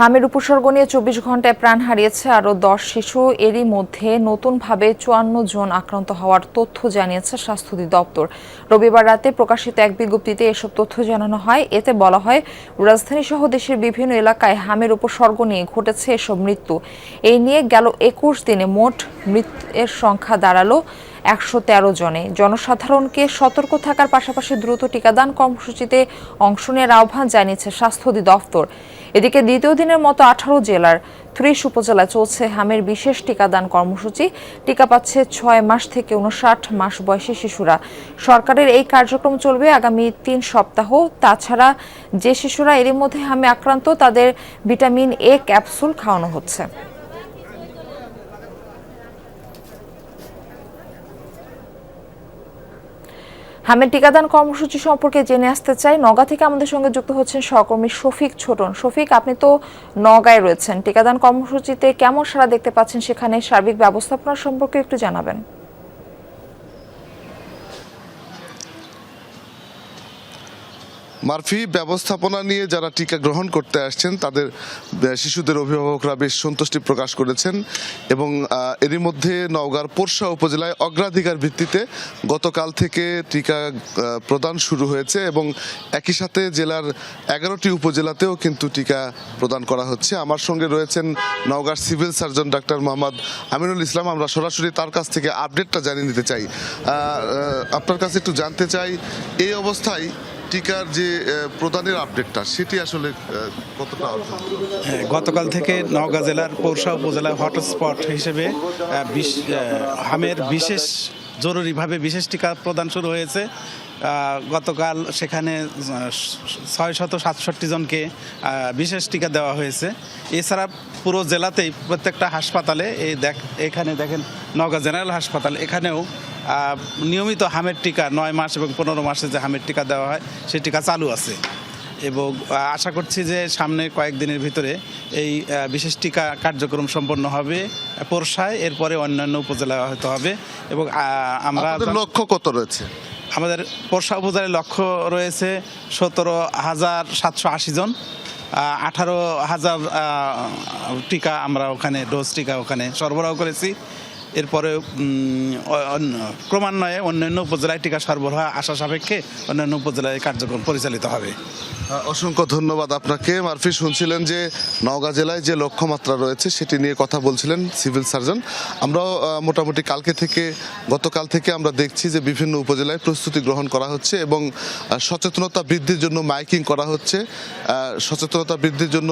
হামের উপসর্গ নিয়ে ২৪ ঘন্টায় প্রাণ হারিয়েছে আরও ১০ শিশু। এরই মধ্যে নতুনভাবে ৫৪ জন আক্রান্ত হওয়ার তথ্য জানিয়েছে স্বাস্থ্য অধিদপ্তর। রবিবার রাতে প্রকাশিত এক বিজ্ঞপ্তিতে এসব তথ্য জানানো হয়। এতে বলা হয়, রাজধানীসহ দেশের বিভিন্ন এলাকায় হামের উপসর্গ নিয়ে ঘটেছে এসব মৃত্যু। এই নিয়ে গেল ২১ দিনে মোট মৃতের সংখ্যা দাঁড়ালো ১১৩ জনে। জনসাধারণকে সতর্ক থাকার পাশাপাশি দ্রুত টিকাদান কর্মসূচিতে অংশ নেওয়ার আহ্বান জানিয়েছে স্বাস্থ্য অধিদপ্তর। এদিকে দ্বিতীয় দিনের মতো ১৮ জেলার ৩০ উপজেলায় চলছে হামের বিশেষ টিকাদান কর্মসূচি। টিকা পাচ্ছে ৬ মাস থেকে ৫৯ মাস বয়সী শিশুরা। সরকারের এই কার্যক্রম চলবে আগামী ৩ সপ্তাহ। তাছাড়া যে শিশুরা এরই মধ্যে হামে আক্রান্ত তাদের ভিটামিন এ ক্যাপসুল খাওয়ানো হচ্ছে। হামের টিকাদান কর্মসূচি সম্পর্কে জেনে আসতে চাই। নওগাঁ থেকে আমাদের সঙ্গে যুক্ত হচ্ছেন সহকর্মী শফিক ছোটন। শফিক, আপনি তো নওগাঁয় রয়েছেন, টিকাদান কর্মসূচিতে কেমন সাড়া দেখতে পাচ্ছেন, সেখানে সার্বিক ব্যবস্থাপনা সম্পর্কে একটু জানাবেন। মারফি, ব্যবস্থাপনা নিয়ে যারা টিকা গ্রহণ করতে আসছেন তাদের শিশুদের অভিভাবকরা বেশ সন্তুষ্টি প্রকাশ করেছেন এবং এরই মধ্যে নওগাঁর পোরশা উপজেলায় অগ্রাধিকার ভিত্তিতে গতকাল থেকে টিকা প্রদান শুরু হয়েছে এবং একই সাথে জেলার ১১টি উপজেলাতেও কিন্তু টিকা প্রদান করা হচ্ছে। আমার সঙ্গে রয়েছেন নওগাঁর সিভিল সার্জন ডাক্তার মোহাম্মদ আমিনুল ইসলাম। আমরা সরাসরি তার কাছ থেকে আপডেটটা জানিয়ে নিতে চাই। আপনার কাছে একটু জানতে চাই, এই অবস্থায় টিকার যে প্রদানের আপডেটটা সেটি আসলে কতটা? গতকাল থেকে নওগাঁ জেলার পৌরসা উপজেলায় হটস্পট হিসেবে হামের জরুরিভাবে বিশেষ টিকা প্রদান শুরু হয়েছে। গতকাল সেখানে ৬৬৭ জনকে বিশেষ টিকা দেওয়া হয়েছে। এছাড়া পুরো জেলাতেই প্রত্যেকটা হাসপাতালে এখানে দেখেন নওগাঁ জেনারেল হাসপাতাল, এখানেও নিয়মিত হামের টিকা ৯ মাস এবং ১৫ মাসে যে হামের টিকা দেওয়া হয় সেই টিকা চালু আছে এবং আশা করছি যে সামনে কয়েকদিনের ভিতরে এই বিশেষ টিকা কার্যক্রম সম্পন্ন হবে পোরশায়, এরপরে অন্যান্য উপজেলায় হয়তো হবে। এবং আমরা লক্ষ্য কত রয়েছে? আমাদের পোরশা উপজেলায় লক্ষ্য রয়েছে ১৭,৭৮০ জন। ১৮,০০০ টিকা আমরা ওখানে ডোজ টিকা ওখানে সরবরাহ করেছি। এরপরে ক্রমান্বয়ে অন্যান্য উপজেলায় টিকা সরবরাহ আশা সাপেক্ষে অন্যান্য উপজেলায় কার্যক্রম পরিচালিত হবে। অসংখ্য ধন্যবাদ আপনাকে। মারফি, শুনছিলেন যে নওগাঁ জেলায় যে লক্ষ্যমাত্রা রয়েছে সেটি নিয়ে কথা বলছিলেন সিভিল সার্জন। আমরাও মোটামুটি গতকাল থেকে আমরা দেখছি যে বিভিন্ন উপজেলায় প্রস্তুতি গ্রহণ করা হচ্ছে এবং সচেতনতা বৃদ্ধির জন্য মাইকিং করা হচ্ছে। সচেতনতা বৃদ্ধির জন্য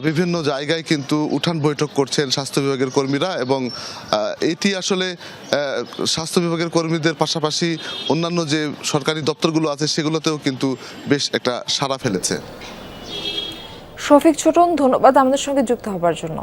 বিভিন্ন জায়গায় কিন্তু উঠান বৈঠক করছেন স্বাস্থ্য বিভাগের কর্মীরা এবং এটি আসলে স্বাস্থ্য বিভাগের কর্মীদের পাশাপাশি অন্যান্য যে সরকারি দপ্তরগুলো আছে সেগুলোতেও কিন্তু বেশ একটা সাড়া ফেলেছে। শফিক ছোটন, ধন্যবাদ আমাদের সঙ্গে যুক্ত হবার জন্য।